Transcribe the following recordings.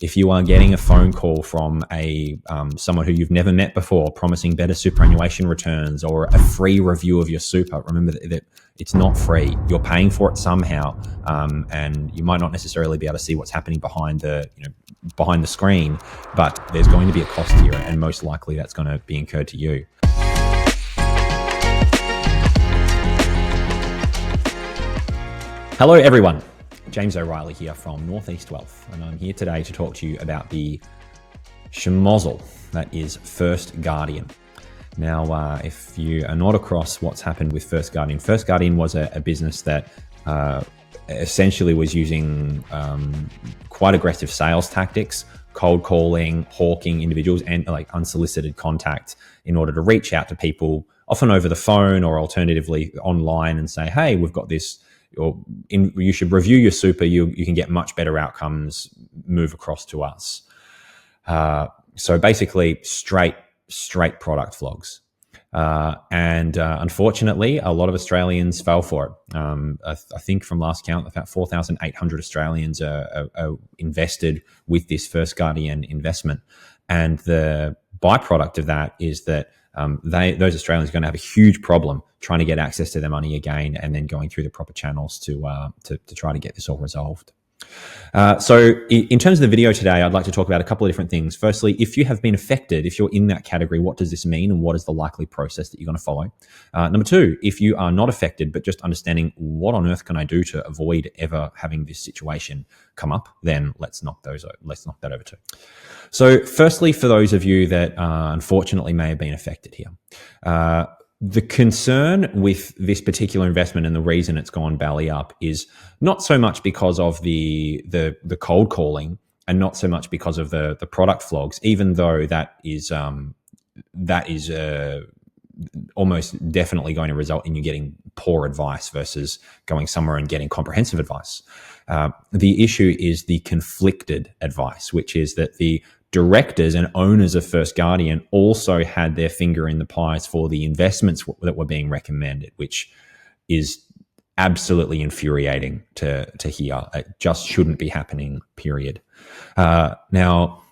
if you are getting a phone call from someone who you've never met before promising better superannuation returns or a free review of your super, remember that it's not free. You're paying for it somehow, and you might not necessarily be able to see what's happening behind the screen, but there's going to be a cost here, and most likely that's going to be incurred to you. Hello, everyone. James O'Reilly here from Northeast Wealth, and I'm here today to talk to you about the schmozzle that is First Guardian. Now, if you are not across what's happened with First Guardian was a business that essentially was using quite aggressive sales tactics, cold calling, hawking individuals, and like unsolicited contact in order to reach out to people, often over the phone or alternatively online, and say, hey, we've got this, or you should review your super, you can get much better outcomes, move across to us. So basically straight product flogs. And unfortunately, a lot of Australians fell for it. I think from last count, about 4,800 Australians are invested with this First Guardian investment. And the byproduct of that is that those Australians are going to have a huge problem trying to get access to their money again, and then going through the proper channels to try to get this all resolved. So in terms of the video today, I'd like to talk about a couple of different things. Firstly, if you have been affected, if you're in that category, what does this mean, and what is the likely process that you're going to follow? Number two, if you are not affected, but just understanding what on earth can I do to avoid ever having this situation come up, then let's knock that over too. So firstly, for those of you that unfortunately may have been affected here, the concern with this particular investment and the reason it's gone belly up is not so much because of the cold calling, and not so much because of the product flogs, even though that is almost definitely going to result in you getting poor advice versus going somewhere and getting comprehensive advice. The issue is the conflicted advice, which is that the directors and owners of First Guardian also had their finger in the pies for the investments that were being recommended, which is absolutely infuriating to hear. It just shouldn't be happening, period. Now,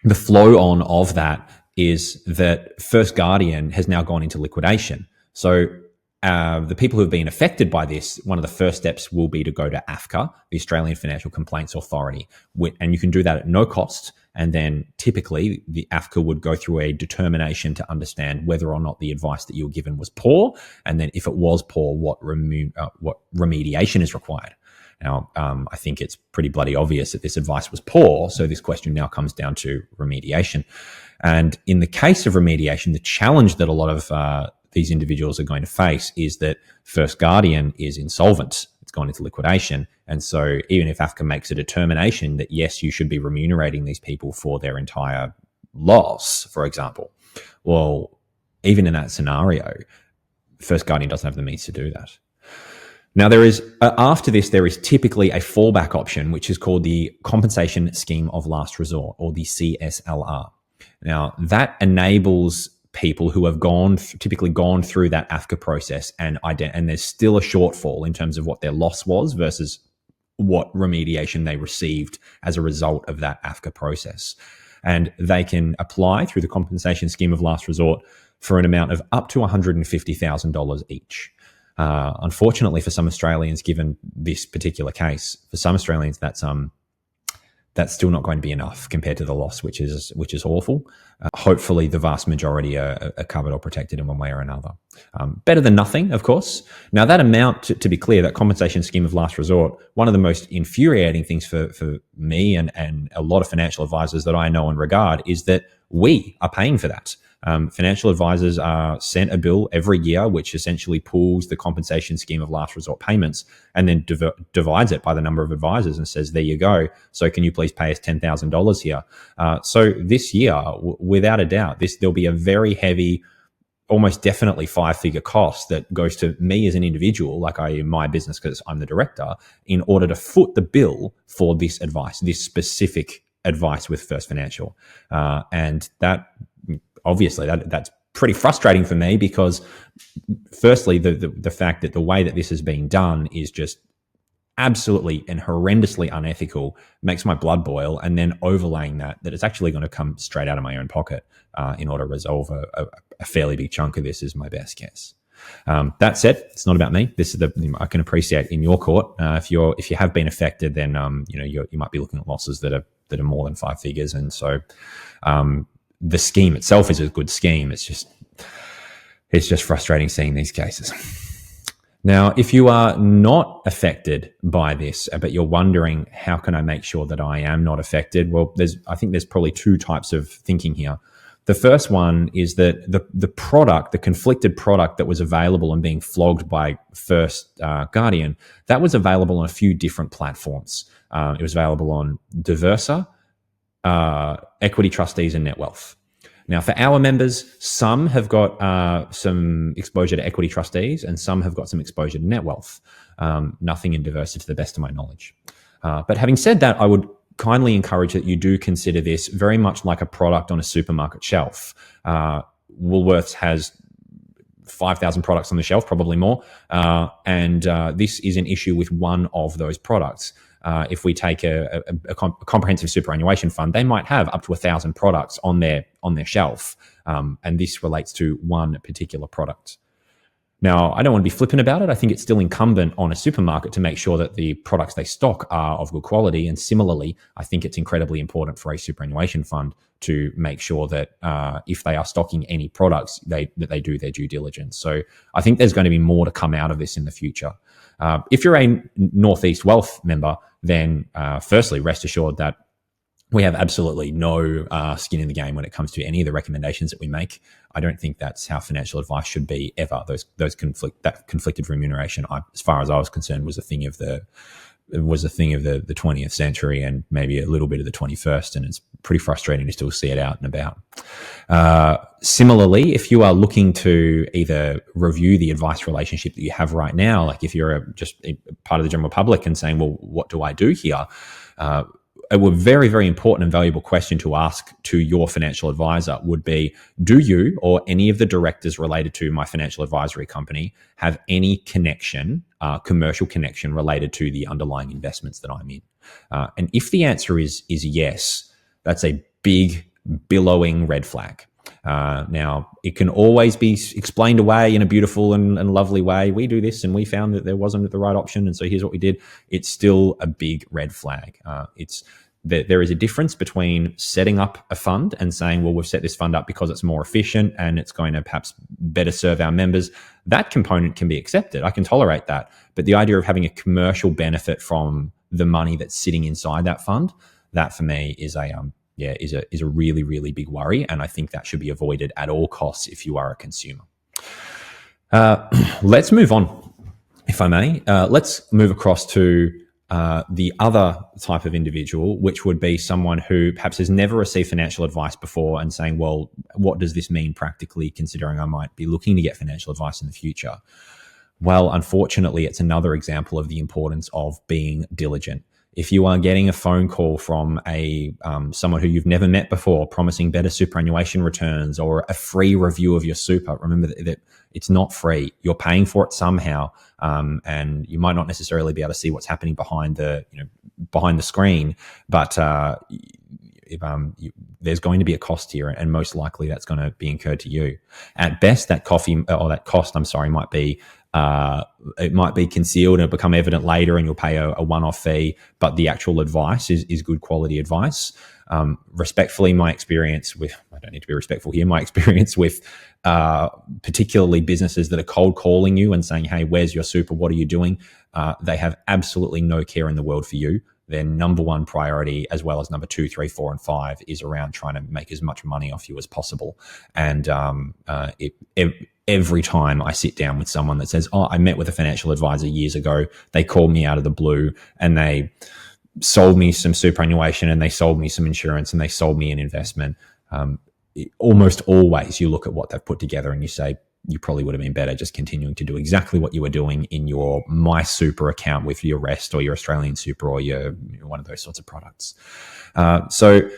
the flow on of that is that First Guardian has now gone into liquidation. So the people who have been affected by this, one of the first steps will be to go to AFCA, the Australian Financial Complaints Authority, and you can do that at no cost. And then typically the AFCA would go through a determination to understand whether or not the advice that you were given was poor, and then if it was poor, what remediation is required. Now, I think it's pretty bloody obvious that this advice was poor, so this question now comes down to remediation. And in the case of remediation, the challenge that a lot of these individuals are going to face is that First Guardian is insolvent. It's gone into liquidation. And so even if AFCA makes a determination that, yes, you should be remunerating these people for their entire loss, for example, well, even in that scenario, First Guardian doesn't have the means to do that. Now, there is after this, there is typically a fallback option, which is called the Compensation Scheme of Last Resort, or the CSLR. Now, that enables people who have typically gone through that AFCA process and there's still a shortfall in terms of what their loss was versus what remediation they received as a result of that AFCA process. And they can apply through the Compensation Scheme of Last Resort for an amount of up to $150,000 each. Unfortunately for some Australians, given this particular case, for some Australians that's still not going to be enough compared to the loss, which is awful. Hopefully, the vast majority are covered or protected in one way or another. Better than nothing, of course. Now, that amount, to be clear, that Compensation Scheme of Last Resort, one of the most infuriating things for me and a lot of financial advisors that I know and regard is that we are paying for that. Financial advisors are sent a bill every year, which essentially pools the Compensation Scheme of Last Resort payments and then divides it by the number of advisors and says, there you go. So can you please pay us $10,000 here? So this year, without a doubt, there'll be a very heavy, almost definitely 5-figure cost that goes to me as an individual, like in my business, because I'm the director, in order to foot the bill for this advice, this specific advice with First Financial. And that, obviously, that's pretty frustrating for me because, firstly, the fact that the way that this is being done is just absolutely and horrendously unethical, makes my blood boil, and then overlaying that it's actually going to come straight out of my own pocket in order to resolve a fairly big chunk of this is my best guess. That said, it's not about me. This is I can appreciate in your court. If you have been affected, then you might be looking at losses that are more than 5 figures, and so the scheme itself is a good scheme. It's just frustrating seeing these cases. Now, if you are not affected by this, but you're wondering how can I make sure that I am not affected? Well, I think there's probably 2 types of thinking here. The first one is that the conflicted product that was available and being flogged by First Guardian, that was available on a few different platforms. It was available on Diversa, Equity Trustees, and Net Wealth. Now, for our members, some have got some exposure to Equity Trustees and some have got some exposure to Net Wealth. Nothing in Diversa to the best of my knowledge. But having said that, I would kindly encourage that you do consider this very much like a product on a supermarket shelf. Woolworths has 5,000 products on the shelf, probably more. And this is an issue with one of those products. If we take a comprehensive superannuation fund, they might have up to 1,000 products on their shelf, and this relates to one particular product. Now, I don't want to be flippant about it. I think it's still incumbent on a supermarket to make sure that the products they stock are of good quality. And similarly, I think it's incredibly important for a superannuation fund to make sure that if they are stocking any products, that they do their due diligence. So I think there's going to be more to come out of this in the future. If you're a Northeast Wealth member, then firstly, rest assured that we have absolutely no skin in the game when it comes to any of the recommendations that we make. I don't think that's how financial advice should be ever. That conflicted remuneration, as far as I was concerned, was a thing of the 20th century and maybe a little bit of the 21st, and it's pretty frustrating to still see it out and about. Similarly, if you are looking to either review the advice relationship that you have right now, like if you're just a part of the general public and saying, well, what do I do here? A very, very important and valuable question to ask to your financial advisor would be, do you or any of the directors related to my financial advisory company have any connection, commercial connection related to the underlying investments that I'm in? And if the answer is yes, that's a big billowing red flag. Now, it can always be explained away in a beautiful and lovely way. We do this and we found that there wasn't the right option, and so here's what we did. It's still a big red flag. There is a difference between setting up a fund and saying, well, we've set this fund up because it's more efficient and it's going to perhaps better serve our members. That component can be accepted. I can tolerate that. But the idea of having a commercial benefit from the money that's sitting inside that fund, that for me is a really, really big worry. And I think that should be avoided at all costs if you are a consumer. Let's move on, if I may. Let's move across to the other type of individual, which would be someone who perhaps has never received financial advice before and saying, well, what does this mean practically, considering I might be looking to get financial advice in the future? Well, unfortunately, it's another example of the importance of being diligent. If you are getting a phone call from someone who you've never met before promising better superannuation returns or a free review of your super, remember that it's not free. You're paying for it somehow, and you might not necessarily be able to see what's happening behind the screen, but there's going to be a cost here, and most likely that's going to be incurred to you. At best, that cost might be it might be concealed and it'll become evident later, and you'll pay a one-off fee, but the actual advice is good quality advice. Respectfully, my experience with, I don't need to be respectful here, my experience with particularly businesses that are cold calling you and saying, hey, where's your super? What are you doing? They have absolutely no care in the world for you. Their number one priority, as well as number 2, 3, 4, and 5, is around trying to make as much money off you as possible. And every time I sit down with someone that says, oh, I met with a financial advisor years ago, they called me out of the blue and they sold me some superannuation and they sold me some insurance and they sold me an investment. Almost always you look at what they've put together and you say, you probably would have been better just continuing to do exactly what you were doing in your My Super account with your Rest or your Australian Super or your one of those sorts of products. So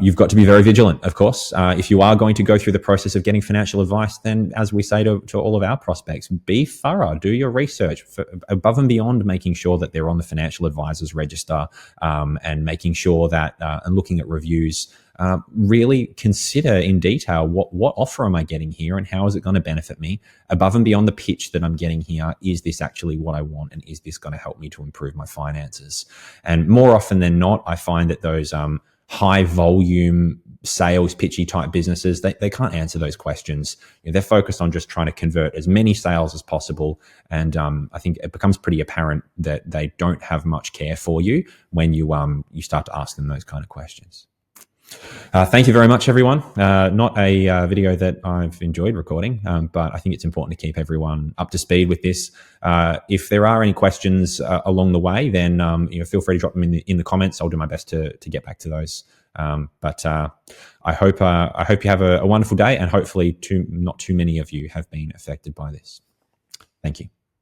You've got to be very vigilant, of course. If you are going to go through the process of getting financial advice, then as we say to all of our prospects, be thorough, do your research above and beyond making sure that they're on the financial advisors register, and making sure that, and looking at reviews, really consider in detail what offer am I getting here and how is it going to benefit me above and beyond the pitch that I'm getting here. Is this actually what I want, and is this going to help me to improve my finances? And more often than not, I find that those high volume sales pitchy type businesses, they can't answer those questions. They're focused on just trying to convert as many sales as possible. And I think it becomes pretty apparent that they don't have much care for you when you start to ask them those kind of questions. Thank you very much, everyone. Not a video that I've enjoyed recording, but I think it's important to keep everyone up to speed with this. If there are any questions along the way, then feel free to drop them in the comments. I'll do my best to get back to those. But I hope you have a wonderful day, and hopefully not too many of you have been affected by this. Thank you.